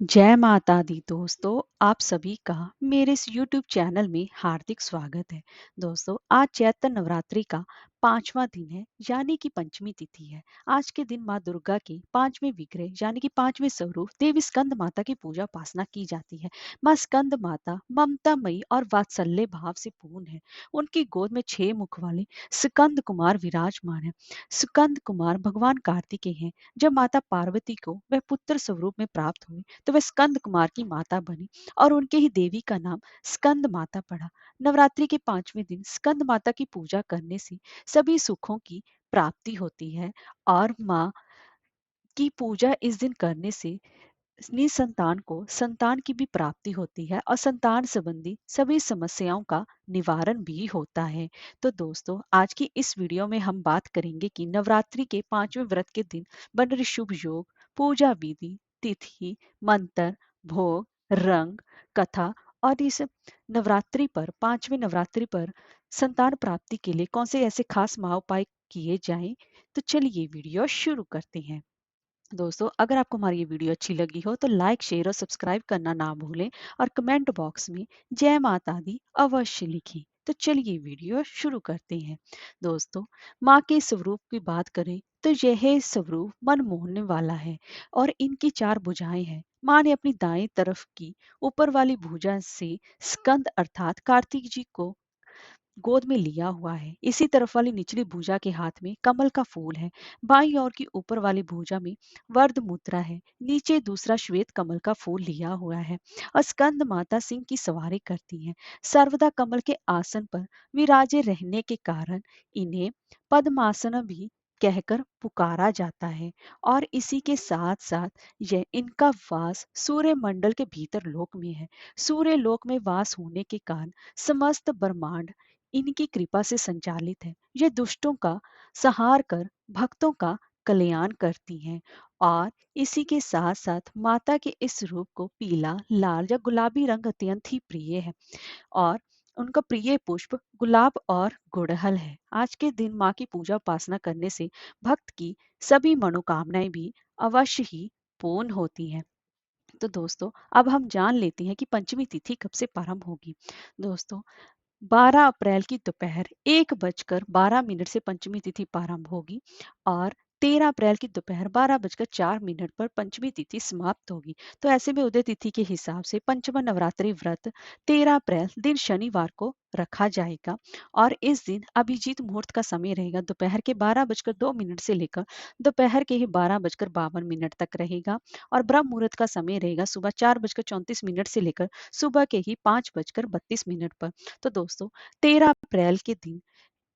जय माता दी दोस्तों, आप सभी का मेरे इस YouTube चैनल में हार्दिक स्वागत है। दोस्तों, आज चैत्र नवरात्रि का 5वां दिन है, यानी कि पंचमी तिथि है। आज के दिन माँ दुर्गा के 5वें विग्रह यानी कि 5वें स्वरूप देवी स्कंद माता की पूजा उपासना की जाती है। माँ स्कंद माता ममतामयी और वात्सल्य भाव से पूर्ण है। उनकी गोद में 6 मुख वाले स्कंद कुमार विराजमान है। स्कंद कुमार भगवान कार्तिकेय हैं। जब माता पार्वती को वह पुत्र स्वरूप में प्राप्त हुए तो वह स्कंद कुमार की माता बनी और उनके ही देवी का नाम स्कंद माता पड़ा। नवरात्रि के 5वें दिन स्कंद माता की पूजा करने से सभी सुखों की प्राप्ति होती है और माँ की पूजा इस दिन करने से निसंतान को संतान की भी प्राप्ति होती है और संतान संबंधी सभी समस्याओं का निवारण भी होता है। तो दोस्तों, आज की इस वीडियो में हम बात करेंगे कि नवरात्रि के 5वें व्रत के दिन बन रहे शुभ योग, पूजा विधि, तिथि, मंत्र, भोग, रंग, कथा और इस नवरात्रि पर 5वें नवरात्रि पर संतान प्राप्ति के लिए कौन से ऐसे खास उपाय किए जाएं। तो चलिए वीडियो शुरू करते हैं। दोस्तों, अगर आपको हमारी ये वीडियो अच्छी लगी हो तो लाइक शेयर और सब्सक्राइब करना ना भूलें और कमेंट बॉक्स में जय माता दी अवश्य लिखें। तो चलिए वीडियो शुरू करते हैं। दोस्तों, माँ के स्वरूप की बात करें तो यह स्वरूप मन मोहने वाला है और इनकी 4 भुजाएं हैं। माँ ने अपनी दाएं तरफ की ऊपर वाली भुजा से स्कंद अर्थात कार्तिक जी को गोद में लिया हुआ है। इसी तरफ वाली निचली भुजा के हाथ में कमल का फूल है। बाईं ओर की ऊपर वाली भुजा में वर्ध मुद्रा है। नीचे दूसरा श्वेत कमल का फूल लिया हुआ है और स्कंद माता सिंह की सवारी करती हैं। सर्वदा कमल के आसन पर विराजे रहने के कारण इन्हें पद्मासन भी कहकर पुकारा जाता है और इसी के साथ साथ यह इनका वास सूर्य मंडल के भीतर लोक में है। सूर्य लोक में वास होने के कारण समस्त ब्रह्मांड इनकी कृपा से संचालित है। ये दुष्टों का संहार कर भक्तों का कल्याण करती हैं और इसी के साथ साथ माता के इस रूप को पीला, लाल या गुलाबी रंग अत्यंत ही प्रिय है और उनका प्रिय पुष्प गुलाब और गुड़हल है। आज के दिन माँ की पूजा उपासना करने से भक्त की सभी मनोकामनाएं भी अवश्य ही पूर्ण होती हैं। तो दोस्तों, अब हम जान लेते हैं कि पंचमी तिथि कब से प्रारंभ होगी। दोस्तों, 12 अप्रैल की दोपहर 1:12 से पंचमी तिथि प्रारंभ होगी और 13 अप्रैल की दोपहर 12:04 पर पंचमी तिथि समाप्त होगी। तो ऐसे में उदय तिथि के हिसाब से पंचमा नवरात्रि व्रत 13 अप्रैल दिन शनिवार को रखा जाएगा और इस दिन अभिजीत मुहूर्त का समय रहेगा दोपहर के 12:02 से लेकर दोपहर के ही 12:52 तक रहेगा और ब्रह्म मुहूर्त का समय रहेगा सुबह 4:34 से लेकर सुबह के ही 5:32 पर। तो दोस्तों, 13 अप्रैल के दिन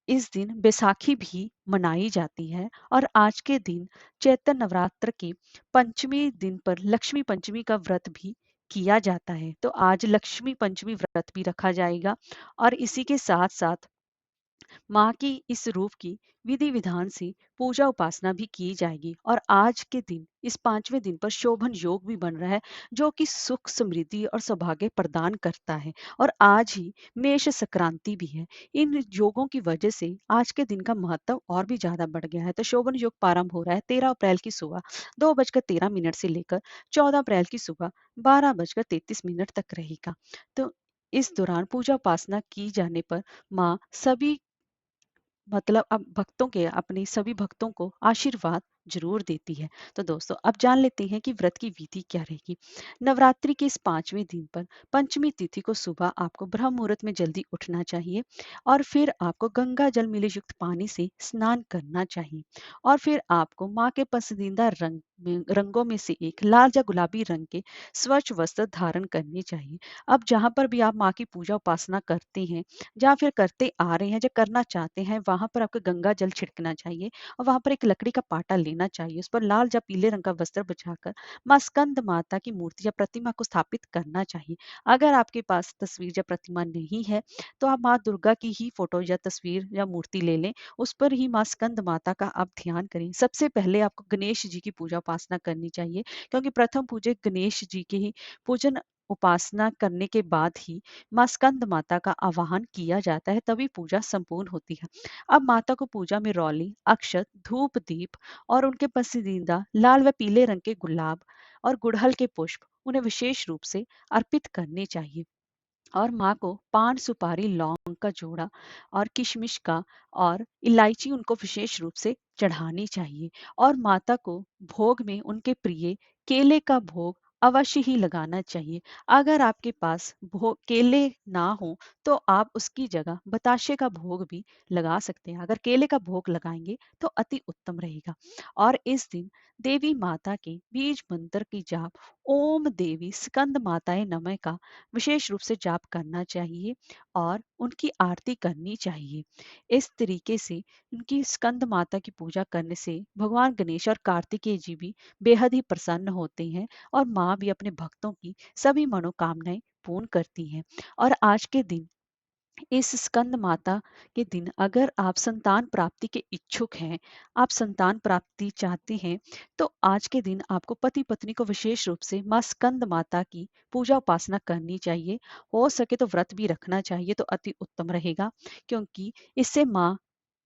इस दिन बैसाखी भी मनाई जाती है और आज के दिन चैत्र नवरात्र के पंचमी दिन पर लक्ष्मी पंचमी का व्रत भी किया जाता है। तो आज लक्ष्मी पंचमी व्रत भी रखा जाएगा और इसी के साथ साथ माँ की इस रूप की विधि विधान से पूजा उपासना भी की जाएगी और आज के दिन इस 5वें दिन पर शोभन योग भी बन रहा है जो कि सुख समृद्धि और सौभाग्य प्रदान करता है और आज ही मेष संक्रांति भी है। इन योगों की वजह से आज के दिन का महत्व और भी ज्यादा बढ़ गया है। तो शोभन योग प्रारंभ हो रहा है 13 अप्रैल की सुबह 2:13 से लेकर 14 अप्रैल की सुबह 12:33 तक रहेगा। तो इस दौरान पूजा उपासना की जाने पर माँ सभी मतलब अब भक्तों के अपने सभी भक्तों को आशीर्वाद जरूर देती है। तो दोस्तों, अब जान लेते हैं कि व्रत की विधि क्या रहेगी। नवरात्रि के इस 5वें दिन पर पंचमी तिथि को सुबह आपको ब्रह्म मुहूर्त में जल्दी उठना चाहिए और फिर आपको गंगा जल मिले युक्त पानी से स्नान करना चाहिए और फिर आपको माँ के पसंदीदा रंगों में से एक लाल या गुलाबी रंग के स्वच्छ वस्त्र धारण करने चाहिए। अब जहाँ पर भी आप माँ की पूजा उपासना करते हैं या फिर करते आ रहे हैं या करना चाहते हैं, वहां पर आपको गंगा जल छिड़कना चाहिए और वहां पर एक लकड़ी का पाटा लेना चाहिए। उस पर लाल या पीले रंग का वस्त्र बिछाकर माँ स्कंद माता की मूर्ति या प्रतिमा को स्थापित करना चाहिए। अगर आपके पास तस्वीर या प्रतिमा नहीं है तो आप माँ दुर्गा की ही फोटो या तस्वीर या मूर्ति ले लें। उस पर ही माँ स्कंद माता का आप ध्यान करें। सबसे पहले आपको गणेश जी की पूजा उपासना करनी चाहिए क्योंकि प्रथम पूजे गणेश जी के ही पूजन उपासना करने के बाद ही माँ स्कंद माता का आवाहन किया जाता है, तभी पूजा संपूर्ण होती है। अब माता को पूजा में रौली, अक्षत, धूप, दीप और उनके पसंदीदा लाल व पीले रंग के गुलाब और गुड़हल के पुष्प उन्हें विशेष रूप से अर्पित करने चाहिए। और माँ को पान सुपारी लौंग का जोड़ा और किशमिश का और इलायची उनको विशेष रूप से चढ़ानी चाहिए। और माता को भोग में उनके प्रिय केले का भोग अवश्य ही लगाना चाहिए। अगर आपके पास भोग केले ना हो तो आप उसकी जगह बताशे का भोग भी लगा सकते हैं। अगर केले का भोग लगाएंगे तो अति उत्तम रहेगा। और इस दिन देवी माता के बीज मंत्र की जाप ओम देवी स्कंद माताएं नमः का विशेष रूप से जाप करना चाहिए और उनकी आरती करनी चाहिए। इस तरीके से उनकी स्कंद माता की पूजा करने से भगवान गणेश और कार्तिकेय जी भी बेहद ही प्रसन्न होते हैं और माँ भी अपने भक्तों की सभी मनोकामनाएं पूर्ण करती हैं। और आज के दिन इस स्कंद माता के दिन अगर आप संतान प्राप्ति के इच्छुक हैं, आप संतान प्राप्ति चाहते हैं, तो आज के दिन आपको पति पत्नी को विशेष रूप से माँ स्कंद माता की पूजा उपासना करनी चाहिए। हो सके तो व्रत भी रखना चाहिए तो अति उत्तम रहेगा, क्योंकि इससे माँ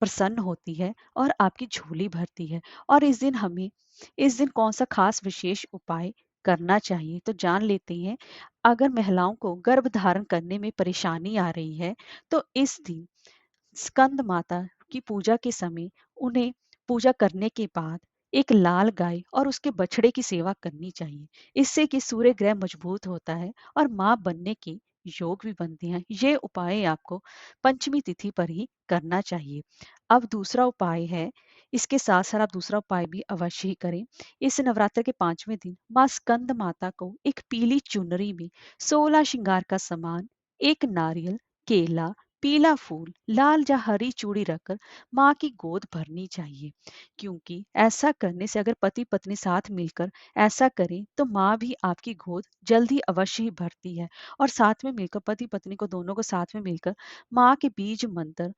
प्रसन्न होती है और आपकी झोली भरती है। और इस दिन कौन सा खास विशेष उपाय करना चाहिए तो जान लेते हैं। अगर महिलाओं को गर्भ धारण करने में परेशानी आ रही है तो इस दिन स्कंद माता की पूजा के समय उन्हें पूजा करने के बाद एक लाल गाय और उसके बछड़े की सेवा करनी चाहिए। इससे कि सूर्य ग्रह मजबूत होता है और मां बनने के योग भी बनते हैं। ये उपाय आपको पंचमी तिथि पर ही करना चाहिए। अब दूसरा उपाय है, इसके साथ साथ आप दूसरा उपाय भी अवश्य ही करें। इस नवरात्र के पांचवें दिन माँ स्कंद माता को एक पीली चुनरी में 16 श्रृंगार का सामान, एक नारियल, केला, पीला फूल, लाल या हरी चूड़ी रखकर माँ की गोद भरनी चाहिए। क्योंकि ऐसा करने से अगर पति पत्नी साथ मिलकर ऐसा करें तो माँ भी आपकी गोद जल्द ही अवश्य ही भरती है। और साथ में मिलकर पति पत्नी को दोनों को साथ में मिलकर माँ के बीज मंत्र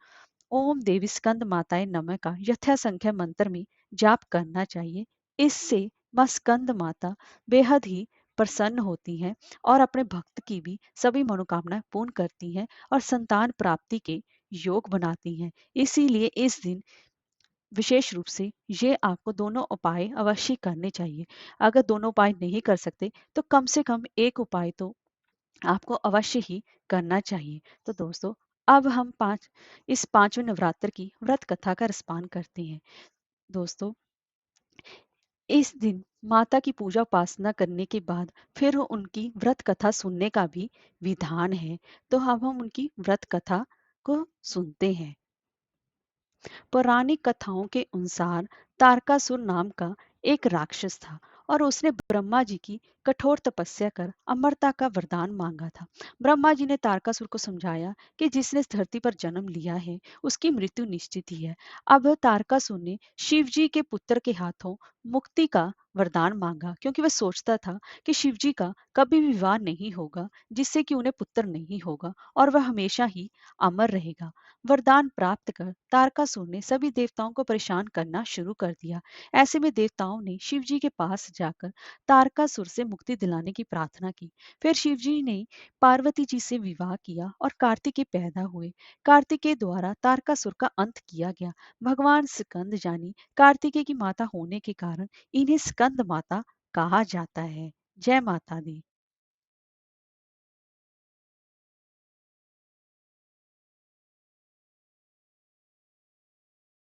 ओम देवी स्कंद माताएं नमः का यथा संख्या मंत्र में जाप करना चाहिए। इससे माँ स्कंद माता बेहद ही प्रसन्न होती हैं और अपने भक्त की भी सभी मनोकामनाएं पूर्ण करती हैं और संतान प्राप्ति के योग बनाती हैं। इसीलिए इस दिन विशेष रूप से ये आपको दोनों उपाय अवश्य करने चाहिए। अगर दोनों उपाय नहीं कर सकते तो कम से कम एक उपाय तो आपको अवश्य ही करना चाहिए। तो दोस्तों, अब हम इस पांचवें नवरात्र की व्रत कथा का रसपान करते हैं। दोस्तों, इस दिन माता की पूजा उपासना करने के बाद फिर उनकी व्रत कथा सुनने का भी विधान है। तो अब हम उनकी व्रत कथा को सुनते हैं। पौराणिक कथाओं के अनुसार तारकासुर नाम का एक राक्षस था और उसने ब्रह्मा जी की कठोर तपस्या कर अमरता का वरदान मांगा था। ब्रह्मा जी ने तारकासुर को समझाया कि जिसने इस धरती पर जन्म लिया है उसकी मृत्यु निश्चित ही है। अब तारकासुर ने शिव जी के पुत्र के हाथों मुक्ति का वरदान मांगा, क्योंकि वह सोचता था कि शिव जी का कभी विवाह नहीं होगा जिससे कि उन्हें पुत्र नहीं होगा और वह हमेशा ही अमर रहेगा। वरदान प्राप्त कर तारकासुर ने सभी देवताओं को परेशान करना शुरू कर दिया। ऐसे में देवताओं ने शिव जी के पास जाकर तारकासुर से मुक्ति दिलाने की प्रार्थना की। फिर शिव जी ने पार्वती जी से विवाह किया और कार्तिकेय पैदा हुए। कार्तिकेय द्वारा तारकासुर का अंत किया गया। भगवान स्कंद यानी कार्तिकेय की माता होने के कारण इन्हें स्कंद माता कहा जाता है। जय माता दी।